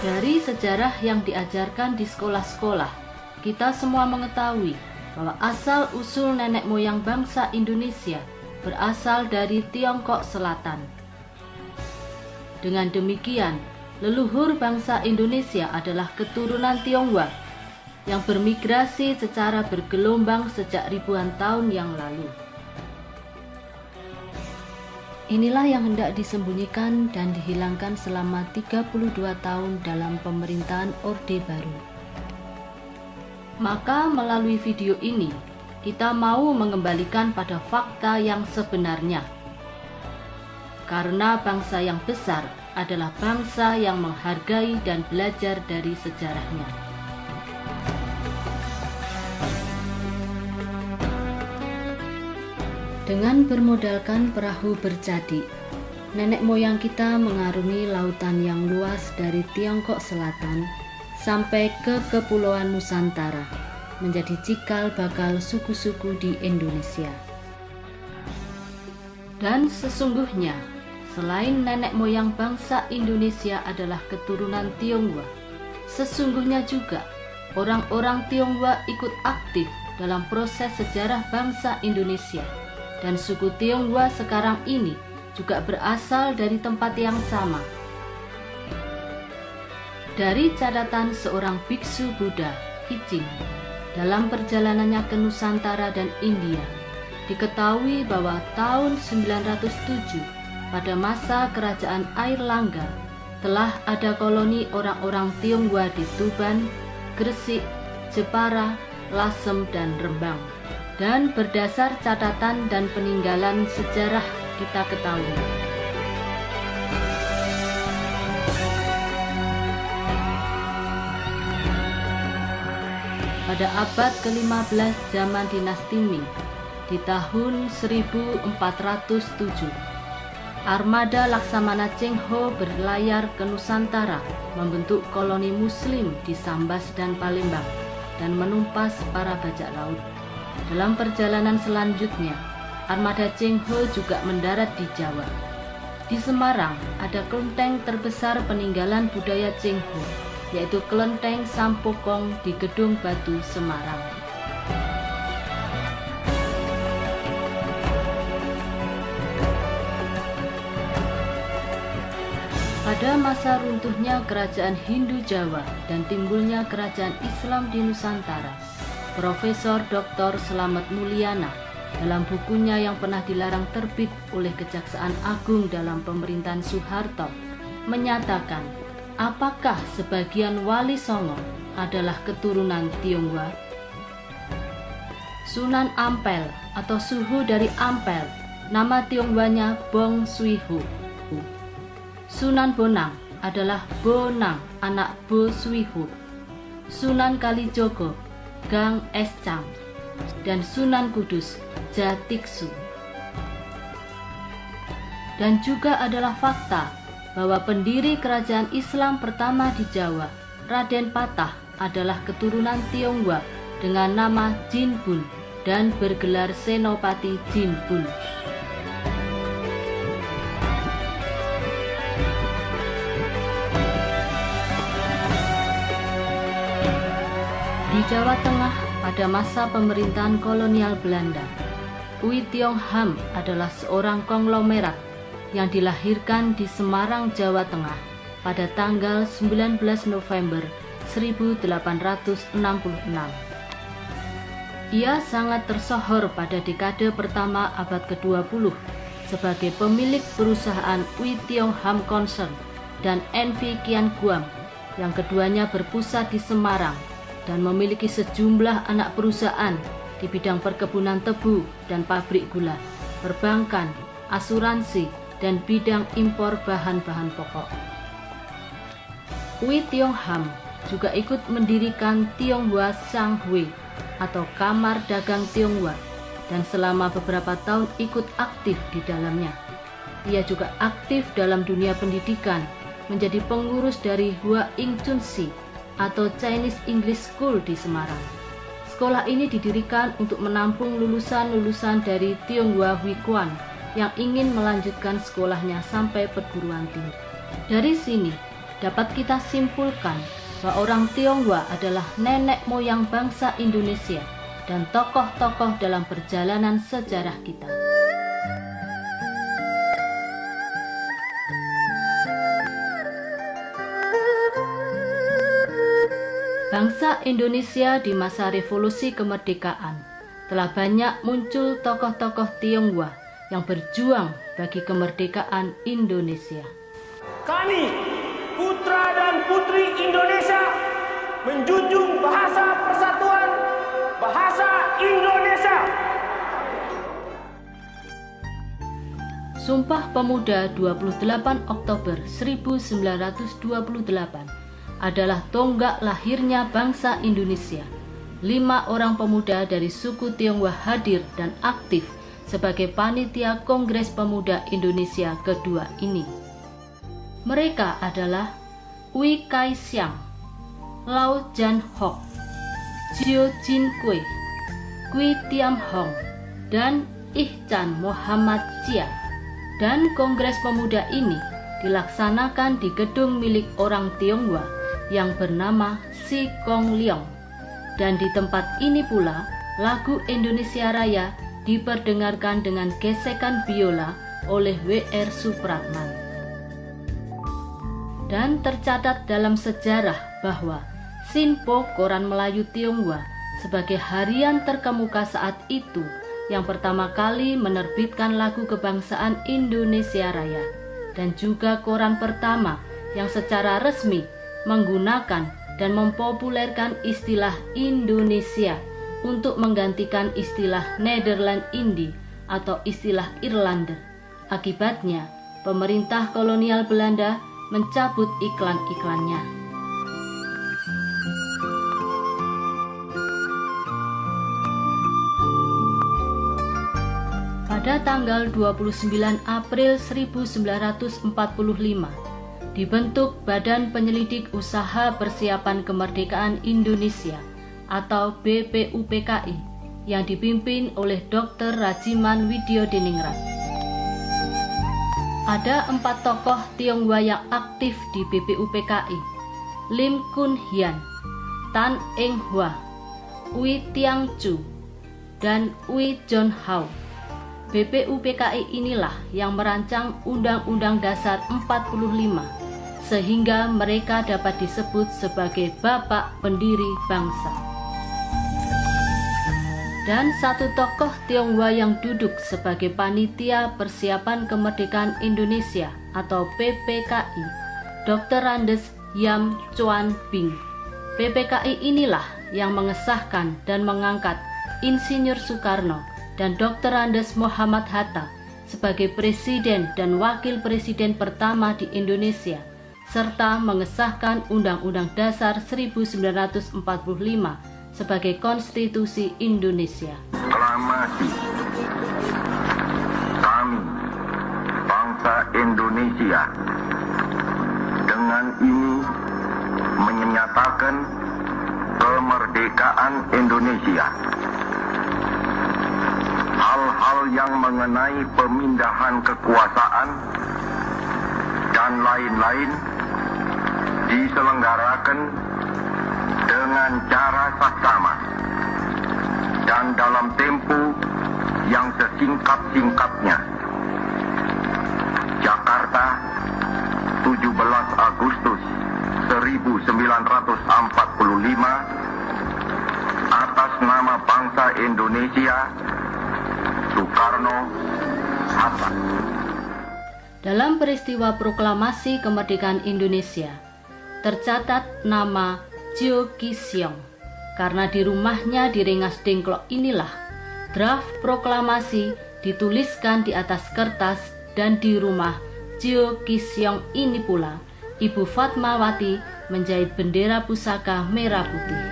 Dari sejarah yang diajarkan di sekolah-sekolah, kita semua mengetahui bahwa asal-usul nenek moyang bangsa Indonesia berasal dari Tiongkok Selatan. Dengan demikian, leluhur bangsa Indonesia adalah keturunan Tionghoa yang bermigrasi secara bergelombang sejak ribuan tahun yang lalu. Inilah yang hendak disembunyikan dan dihilangkan selama 32 tahun dalam pemerintahan Orde Baru. Maka melalui video ini, kita mau mengembalikan pada fakta yang sebenarnya. Karena bangsa yang besar adalah bangsa yang menghargai dan belajar dari sejarahnya. Dengan bermodalkan perahu bercadi, nenek moyang kita mengarungi lautan yang luas dari Tiongkok Selatan sampai ke Kepulauan Nusantara, menjadi cikal bakal suku-suku di Indonesia. Dan sesungguhnya, selain nenek moyang bangsa Indonesia adalah keturunan Tionghoa, sesungguhnya juga orang-orang Tionghoa ikut aktif dalam proses sejarah bangsa Indonesia. Dan suku Tionghoa sekarang ini juga berasal dari tempat yang sama. Dari catatan seorang biksu Buddha, Hijing, dalam perjalanannya ke Nusantara dan India, diketahui bahwa tahun 907 pada masa kerajaan Airlangga telah ada koloni orang-orang Tionghoa di Tuban, Gresik, Jepara, Lasem, dan Rembang. Dan berdasar catatan dan peninggalan sejarah kita ketahui, pada abad ke-15 zaman dinasti Ming, di tahun 1407, armada Laksamana Cheng Ho berlayar ke Nusantara membentuk koloni muslim di Sambas dan Palembang dan menumpas para bajak laut. Dalam perjalanan selanjutnya, armada Cheng Ho juga mendarat di Jawa. Di Semarang ada kelenteng terbesar peninggalan budaya Cheng Ho, yaitu kelenteng Sampokong di Gedung Batu, Semarang. Pada masa runtuhnya kerajaan Hindu Jawa dan timbulnya kerajaan Islam di Nusantara, Profesor Dr. Slamet Mulyana dalam bukunya yang pernah dilarang terbit oleh Kejaksaan Agung dalam pemerintahan Soeharto menyatakan, apakah sebagian Wali Songo adalah keturunan Tionghoa? Sunan Ampel atau suhu dari Ampel, nama Tionghoanya Bong Suihu. Sunan Bonang adalah Bonang, anak Bo Suihu. Sunan Kalijogo, Gang Escang, dan Sunan Kudus, Jatiksu. Dan juga adalah fakta bahwa pendiri kerajaan Islam pertama di Jawa, Raden Patah, adalah keturunan Tionghoa dengan nama Jinbun dan bergelar Senopati Jinbun. Di Jawa Tengah pada masa pemerintahan kolonial Belanda, Oei Tiong Ham adalah seorang konglomerat yang dilahirkan di Semarang, Jawa Tengah pada tanggal 19 November 1866. Ia sangat tersohor pada dekade pertama abad ke-20 sebagai pemilik perusahaan Oei Tiong Ham Concern dan NV Kian Guam, yang keduanya berpusat di Semarang dan memiliki sejumlah anak perusahaan di bidang perkebunan tebu dan pabrik gula, perbankan, asuransi, dan bidang impor bahan-bahan pokok. Oei Tiong Ham juga ikut mendirikan Tionghoa Sanghui atau Kamar Dagang Tionghoa dan selama beberapa tahun ikut aktif di dalamnya. Ia juga aktif dalam dunia pendidikan, menjadi pengurus dari Hua Ing Chun Si atau Chinese English School di Semarang. Sekolah ini didirikan untuk menampung lulusan-lulusan dari Tionghoa Huikuan yang ingin melanjutkan sekolahnya sampai perguruan tinggi. Dari sini dapat kita simpulkan bahwa orang Tionghoa adalah nenek moyang bangsa Indonesia dan tokoh-tokoh dalam perjalanan sejarah kita. Bangsa Indonesia di masa revolusi kemerdekaan telah banyak muncul tokoh-tokoh Tionghoa yang berjuang bagi kemerdekaan Indonesia. Kami, putra dan putri Indonesia, menjunjung bahasa persatuan, bahasa Indonesia. Sumpah Pemuda 28 Oktober 1928 adalah tonggak lahirnya bangsa Indonesia. 5 orang pemuda dari suku Tionghoa hadir dan aktif sebagai panitia Kongres Pemuda Indonesia kedua ini. Mereka adalah Ui Kai Siang, Lau Jan Hock, Jiu Jin Kue, Kui Tiam Hong, dan Ihchan Muhammad Chia. Dan Kongres Pemuda ini dilaksanakan di gedung milik orang Tionghoa yang bernama Si Kong Leong. Dan di tempat ini pula lagu Indonesia Raya diperdengarkan dengan gesekan biola oleh W.R. Supratman. Dan tercatat dalam sejarah bahwa Sinpo, koran Melayu Tionghoa, sebagai harian terkemuka saat itu yang pertama kali menerbitkan lagu kebangsaan Indonesia Raya, dan juga koran pertama yang secara resmi menggunakan dan mempopulerkan istilah Indonesia untuk menggantikan istilah Nederland Indie atau istilah Irlander. Akibatnya, pemerintah kolonial Belanda mencabut iklan-iklannya. Pada tanggal 29 April 1945, dibentuk Badan Penyelidik Usaha Persiapan Kemerdekaan Indonesia atau BPUPKI yang dipimpin oleh Dr. Rajiman Widyodiningrat. Ada 4 tokoh Tionghoa yang aktif di BPUPKI: Lim Kun Hian, Tan Eng Hwa, Ui Tiang Chu, dan Ui John Hao. BPUPKI inilah yang merancang Undang-Undang Dasar 45 sehingga mereka dapat disebut sebagai Bapak Pendiri Bangsa. Dan satu tokoh Tionghoa yang duduk sebagai Panitia Persiapan Kemerdekaan Indonesia atau PPKI, Dr. Randes Yam Chuan Bing. PPKI inilah yang mengesahkan dan mengangkat Insinyur Soekarno dan Dr. Andes Muhammad Hatta sebagai Presiden dan Wakil Presiden pertama di Indonesia, serta mengesahkan Undang-Undang Dasar 1945 sebagai Konstitusi Indonesia. Aklamasi kami, bangsa Indonesia, dengan ini menyatakan kemerdekaan Indonesia. Hal-hal yang mengenai pemindahan kekuasaan dan lain-lain diselenggarakan dengan cara saksama dan dalam tempo yang sesingkat-singkatnya. Jakarta, 17 Agustus 1945, atas nama bangsa Indonesia, Soekarno, Hatta. Dalam peristiwa proklamasi kemerdekaan Indonesia, tercatat nama Jiu Kisyong karena di rumahnya di Rengas Dengklok inilah draft proklamasi dituliskan di atas kertas, dan di rumah Jiu Kisyong ini pula Ibu Fatmawati menjahit bendera pusaka merah putih.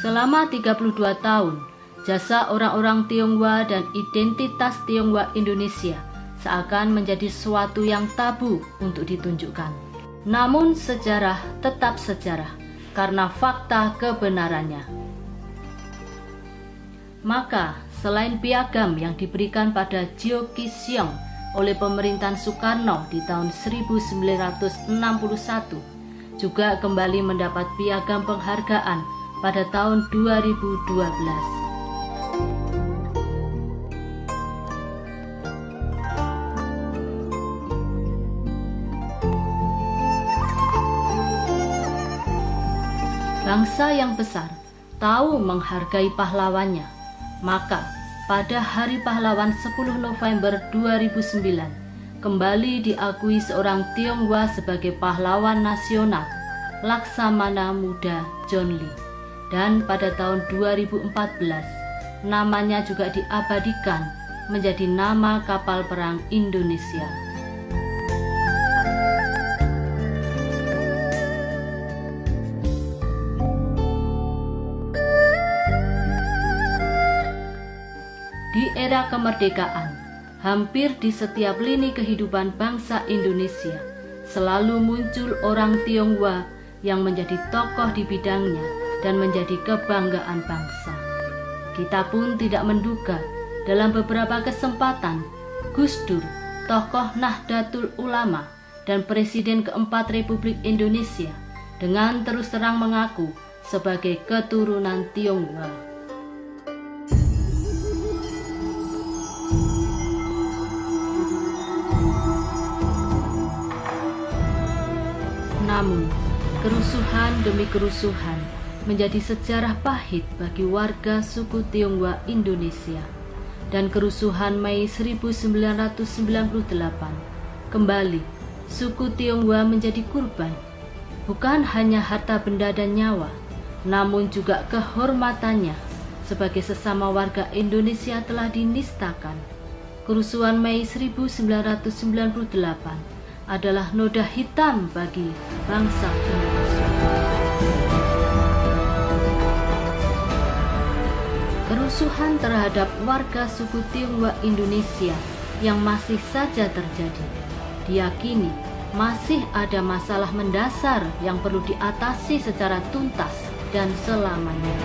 Selama 32 tahun, jasa orang-orang Tionghoa dan identitas Tionghoa Indonesia seakan menjadi sesuatu yang tabu untuk ditunjukkan. Namun sejarah tetap sejarah karena fakta kebenarannya. Maka selain piagam yang diberikan pada Jio Ki Siong oleh pemerintahan Soekarno di tahun 1961, juga kembali mendapat piagam penghargaan pada tahun 2012. Bangsa yang besar tahu menghargai pahlawannya, maka pada Hari Pahlawan 10 November 2009 kembali diakui seorang Tionghoa sebagai pahlawan nasional, Laksamana Muda John Lee. Dan pada tahun 2014 namanya juga diabadikan menjadi nama kapal perang Indonesia. Di era kemerdekaan, hampir di setiap lini kehidupan bangsa Indonesia selalu muncul orang Tionghoa yang menjadi tokoh di bidangnya dan menjadi kebanggaan bangsa. Kita pun tidak menduga dalam beberapa kesempatan Gus Dur, tokoh Nahdlatul Ulama dan Presiden keempat Republik Indonesia, dengan terus terang mengaku sebagai keturunan Tionghoa. Namun, kerusuhan demi kerusuhan menjadi sejarah pahit bagi warga suku Tionghoa Indonesia. Dan kerusuhan Mei 1998, kembali suku Tionghoa menjadi kurban. Bukan hanya harta benda dan nyawa, namun juga kehormatannya sebagai sesama warga Indonesia telah dinistakan. Kerusuhan Mei 1998 adalah noda hitam bagi bangsa Indonesia. Kerusuhan terhadap warga suku Tionghoa Indonesia yang masih saja terjadi, diyakini masih ada masalah mendasar yang perlu diatasi secara tuntas dan selamanya.